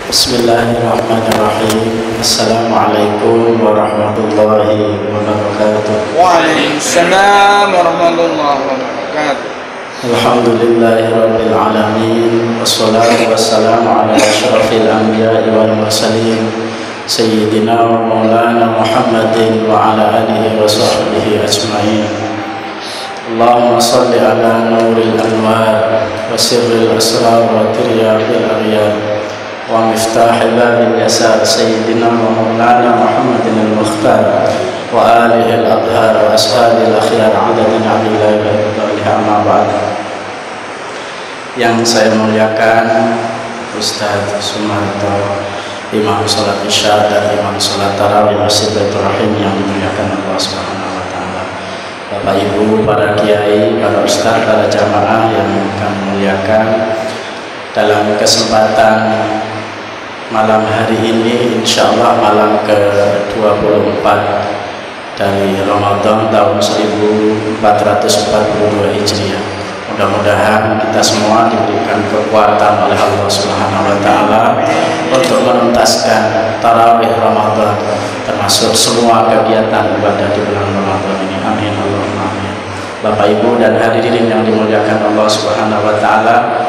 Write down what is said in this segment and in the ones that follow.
Bismillahirrahmanirrahim. Assalamualaikum warahmatullahi wabarakatuh. Waalaikumsalam warahmatullahi wabarakatuh. Alhamdulillahirabbil alamin. Wassalatu wassalamu ala asyrafil anbiya'i wal mursalin sayyidina wa maulana Muhammadin wa ala alihi wa sahbihi ajma'in. Allahumma salli ala nuril anwar wa sirril asrar wa tiryabil aghyar wa miftahil babil yasar sayyidina wa maulana Muhammadin al-mukhtar wa alihi al-adhar wa ashabil akhyar adadin abillahi wa amma ba'd. Yang saya muliakan Ustaz Sumarto, Imam Salat Isya dan Imam Salat Tarawih Masjid Baitur Rahim yang dimuliakan Allah Subhanahu wa taala. Bapak Ibu, para kiai, para ustaz, para jamaah yang kami muliakan, dalam kesempatan malam hari ini, insya Allah malam ke-24 dari Ramadan tahun 1442 Hijriah. Mudah-mudahan kita semua diberikan kekuatan oleh Allah Subhanahu wa taala untuk menuntaskan tarawih Ramadan, termasuk semua kegiatan ibadah di bulan Ramadan ini. Amin Allahumma amin. Bapak Ibu dan hadirin yang dimuliakan Allah Subhanahu wa taala,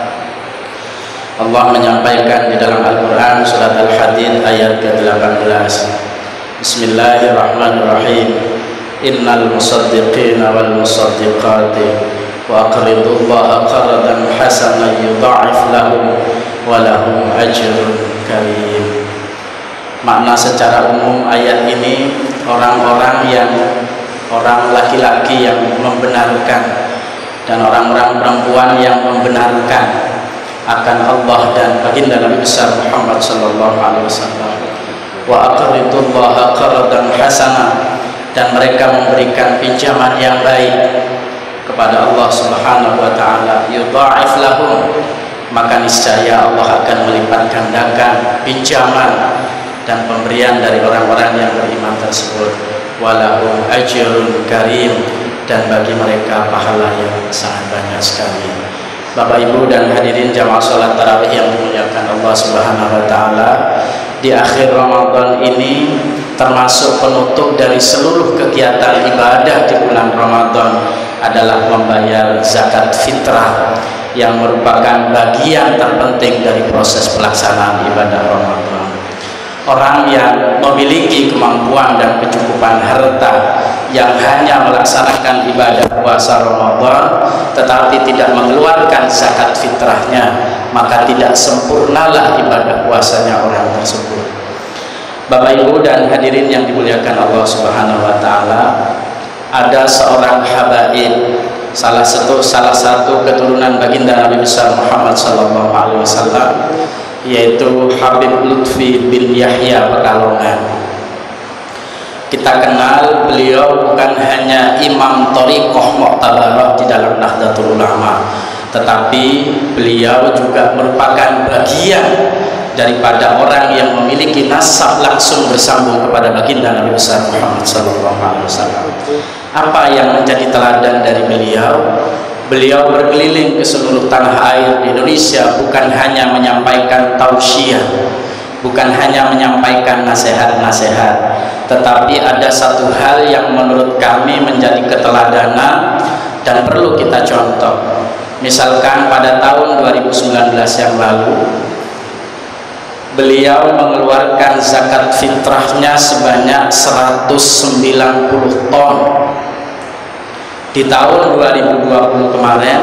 Allah menyampaikan di dalam Al-Quran surat Al-Hadid ayat ke-18. Bismillahirrahmanirrahim. Innal musaddiqina wal musaddiqati wa aqridullaha qardan hasanan yudha'if lahum wa lahum ajrun karim. Makna secara umum ayat ini, orang laki-laki yang membenarkan dan orang-orang perempuan yang membenarkan akan Allah dan baginda Nabi besar Muhammad sallallahu alaihi wasallam. Wa aqridullaha qardan hasana, dan mereka memberikan pinjaman yang baik kepada Allah Subhanahu wa taala. Yudha'if lahum, maka niscaya Allah akan melipat gandakan pinjaman dan pemberian dari orang-orang yang beriman tersebut. Walahum ajrun karim, dan bagi mereka pahala yang sangat banyak sekali. Bapak Ibu dan hadirin jamaah salat tarawih yang dimuliakan Allah Subhanahu wa taala, di akhir Ramadan ini termasuk penutup dari seluruh kegiatan ibadah di bulan Ramadan adalah membayar zakat fitrah yang merupakan bagian terpenting dari proses pelaksanaan ibadah Ramadan. Orang yang memiliki kemampuan dan kecukupan harta yang hanya melaksanakan ibadah puasa Ramadan tetapi tidak mengeluarkan zakat fitrahnya, maka tidak sempurnalah ibadah puasanya orang tersebut. Bapak Ibu dan hadirin yang dimuliakan Allah Subhanahu wa taala, ada seorang habaib, salah satu keturunan baginda Nabi besar Muhammad sallallahu alaihi wasallam, yaitu Habib Lutfi bin Yahya Pekalongan. Kita kenal beliau bukan hanya imam thariqah mu'tabarah di dalam Nahdlatul Ulama, tetapi beliau juga merupakan bagian daripada orang yang memiliki nasab langsung bersambung kepada baginda Nabi besar Muhammad sallallahu alaihi wasallam. Apa yang menjadi teladan dari beliau? Beliau berkeliling ke seluruh tanah air di Indonesia, bukan hanya menyampaikan tausiah, bukan hanya menyampaikan nasihat-nasihat, tetapi ada satu hal yang menurut kami menjadi keteladanan dan perlu kita contoh. Misalkan pada tahun 2019 yang lalu, beliau mengeluarkan zakat fitrahnya sebanyak 190 ton. Di tahun 2020 kemarin,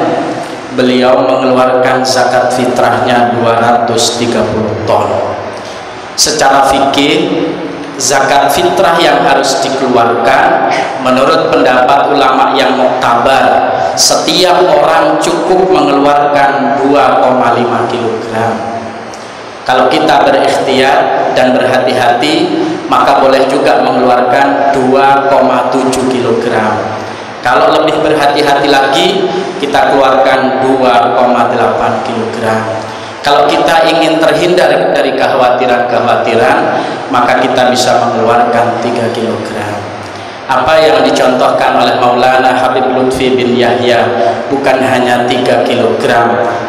beliau mengeluarkan zakat fitrahnya 230 ton. Secara fikih, zakat fitrah yang harus dikeluarkan menurut pendapat ulama yang muktabar, setiap orang cukup mengeluarkan 2,5 kg. Kalau kita berikhtiar dan berhati-hati, maka boleh juga mengeluarkan 2,7 kg. Kalau lebih berhati-hati lagi, kita keluarkan 2,8 kg. Kalau kita ingin terhindar dari kekhawatiran-kekhawatiran, maka kita bisa mengeluarkan 3 kg. Apa yang dicontohkan oleh Maulana Habib Lutfi bin Yahya bukan hanya 3 kg,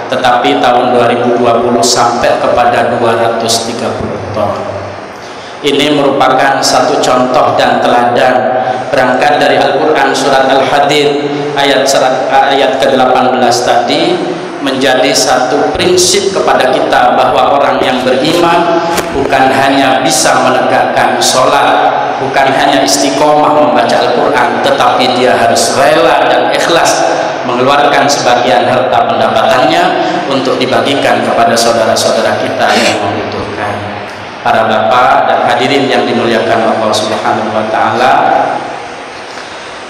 tetapi tahun 2020 sampai kepada 230 ton. Ini merupakan satu contoh dan teladan berangkat dari Al-Quran surat Al-Hadid ayat ke-18 tadi, menjadi satu prinsip kepada kita bahwa orang yang beriman bukan hanya bisa menegakkan sholat, bukan hanya istiqomah membaca Al-Quran, tetapi dia harus rela dan ikhlas mengeluarkan sebagian harta pendapatannya untuk dibagikan kepada saudara-saudara kita yang membutuhkan. Para bapak dan hadirin yang dimuliakan Allah Subhanahu wa taala,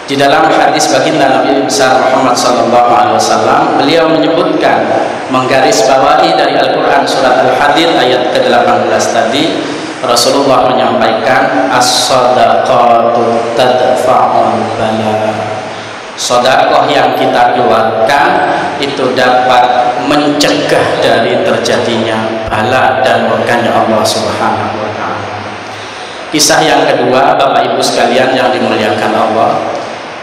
di dalam hadis baginda Nabi besar Muhammad sallallahu alaihi wasallam, beliau menyebutkan, menggarisbawahi dari Al-Quran surat Al-Hadid ayat ke-18 tadi, Rasulullah menyampaikan as-shadaqatu tadfa'ul bala. Sedekah yang kita keluarkan itu dapat mencegah dari terjadinya bala dan murkanya Allah Subhanahu wa taala. Kisah yang kedua, Bapak Ibu sekalian yang dimuliakan Allah,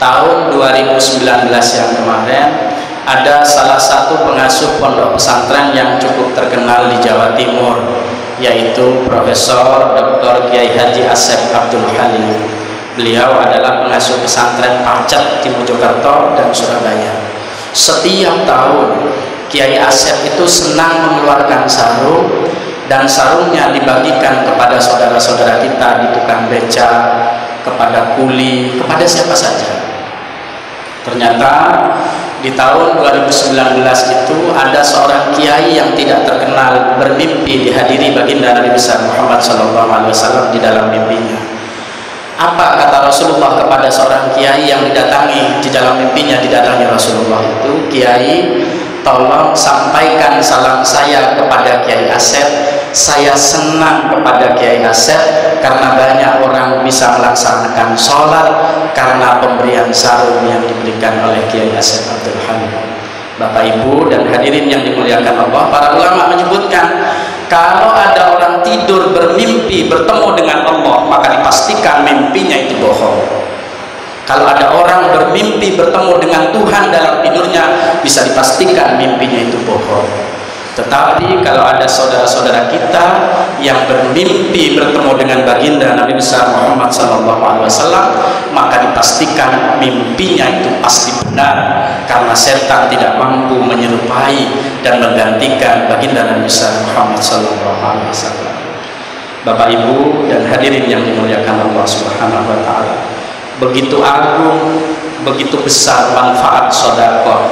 tahun 2019 yang kemarin ada salah satu pengasuh pondok pesantren yang cukup terkenal di Jawa Timur, yaitu Profesor Dr. Kiai Haji Asep Abdul Halim. Beliau adalah pengasuh pesantren Pacet di Mojokerto dan Surabaya. Setiap tahun Kiai Asep itu senang mengeluarkan sarung, dan sarungnya dibagikan kepada saudara-saudara kita di tukang beca, kepada kuli, kepada siapa saja. Ternyata di tahun 2019 itu ada seorang kiai yang tidak terkenal bermimpi dihadiri baginda Nabi besar Muhammad SAW di dalam mimpinya. Apa kata Rasulullah kepada seorang kiai yang didatangi di dalam mimpinya, didatangi Rasulullah itu, Kiai, tolong sampaikan salam saya kepada Kiai Asep. Saya senang kepada Kiai Asep karena banyak orang bisa melaksanakan sholat karena pemberian sarung yang diberikan oleh Kiai Asep Abdul Hamid. Bapak Ibu dan hadirin yang dimuliakan Allah, para ulama menyebutkan, kalau ada orang tidur bermimpi bertemu dengan Allah, maka dipastikan mimpinya itu bohong. Kalau ada orang bermimpi bertemu dengan Tuhan dalam tidurnya, bisa dipastikan mimpinya itu bohong. Tetapi kalau ada saudara-saudara kita yang bermimpi bertemu dengan baginda Nabi besar Muhammad SAW, maka dipastikan mimpinya itu pasti benar, karena setan tidak mampu menyerupai dan menggantikan baginda Nabi besar Muhammad SAW. Bapak Ibu dan hadirin yang dimuliakan Allah Subhanahu wa taala, begitu agung, begitu besar manfaat sedekah,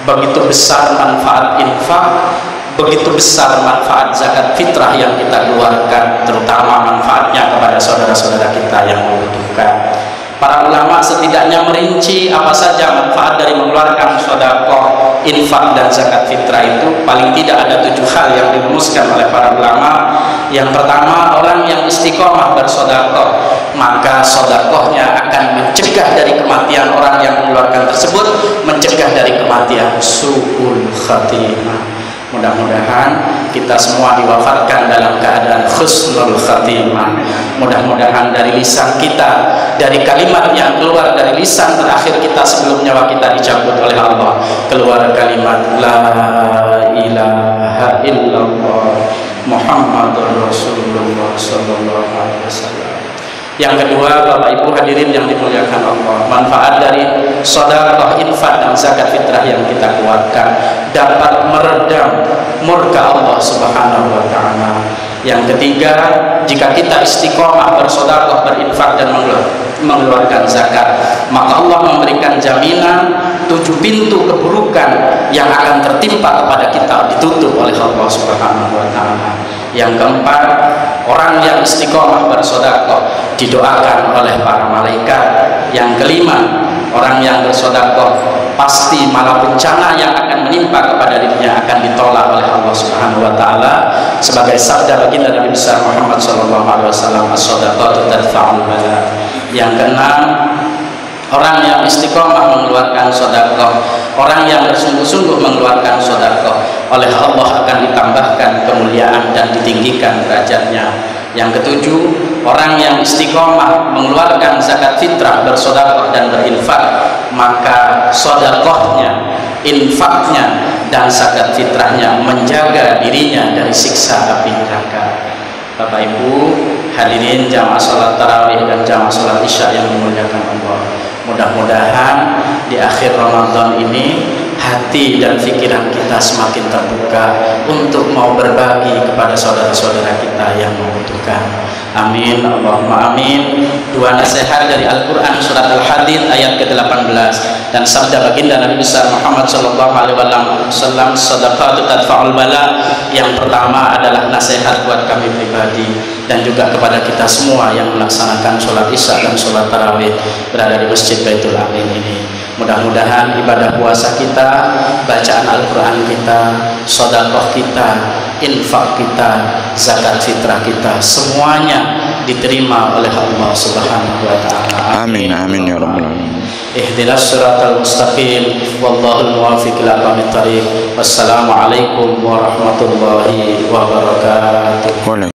begitu besar manfaat infak, begitu besar manfaat zakat fitrah yang kita keluarkan, terutama manfaatnya kepada saudara-saudara kita yang membutuhkan. Para ulama setidaknya merinci apa saja manfaat dari mengeluarkan sedekah, infak dan zakat fitrah itu. Paling tidak ada 7 hal yang dirumuskan oleh para ulama. Yang pertama, orang yang istiqomah bersedekah, maka sedekahnya akan mencegah dari kematian orang yang mengeluarkan tersebut, mencegah dari kematian su'ul khatimah. Mudah-mudahan kita semua diwafatkan dalam keadaan husnul khatimah. Mudah-mudahan dari lisan kita, dari kalimat yang keluar dari lisan terakhir kita sebelum nyawa kita dicabut oleh Allah, keluar kalimat la ilaha illallah Muhammadur Rasulullah sallallahu alaihi wasallam. Yang kedua, Bapak Ibu hadirin yang dimuliakan Allah, manfaat dari sedekah, infak dan zakat fitrah yang kita keluarkan dapat meredam murka Allah Subhanahu wa taala. Yang ketiga, jika kita istiqomah bersedekah, berinfak dan mengeluarkan zakat, maka Allah memberikan jaminan 7 pintu keburukan yang akan tertimpa kepada kita ditutup oleh Allah Subhanahu wa taala. Yang keempat, orang yang istiqomah bersedekah didoakan oleh para malaikat. Yang kelima, orang yang bersedekah pasti malah bencana yang akan menimpa kepada dirinya akan ditolak oleh Allah Subhanahu wa taala, sebagai sabda baginda Nabi besar Muhammad sallallahu alaihi wasallam, as-shadaqatu tadfa'ul bala. Yang keenam, orang yang istiqomah mengeluarkan sedekah, orang yang bersungguh-sungguh mengeluarkan sedekah, oleh Allah akan ditambahkan kemuliaan dan ditinggikan derajatnya. Yang ketujuh, orang yang istiqomah mengeluarkan zakat fitrah, bersedekah dan berinfak, maka sedekahnya, infaknya dan zakat fitrahnya menjaga dirinya dari siksa api neraka. Bapak Ibu hadirin jamaah salat tarawih dan jamaah salat isya yang dimuliakan Allah, mudah-mudahan di akhir Ramadan ini hati dan pikiran kita semakin terbuka untuk mau berbagi kepada saudara-saudara kita yang membutuhkan. Amin, Allahumma amin. Dua nasihat dari Al-Quran surat Al-Hadid ayat ke-18 dan sabda baginda Nabi besar Muhammad sallallahu alaihi wasallam, sadaqatu tadfa'ul bala. Yang pertama adalah nasihat buat kami pribadi dan juga kepada kita semua yang melaksanakan sholat isya dan sholat tarawih berada di Masjid Baitul Amin ini. Mudah-mudahan ibadah puasa kita, bacaan Al-Quran kita, sedekah kita, infak kita, zakat fitrah kita, semuanya diterima oleh Allah Subhanahu wa taala. Amin amin ya rabbal alamin. Ihdinas siratal mustaqim wallahul muwaffiq ila aqwamit thariq. Wassalamualaikum warahmatullahi wabarakatuh.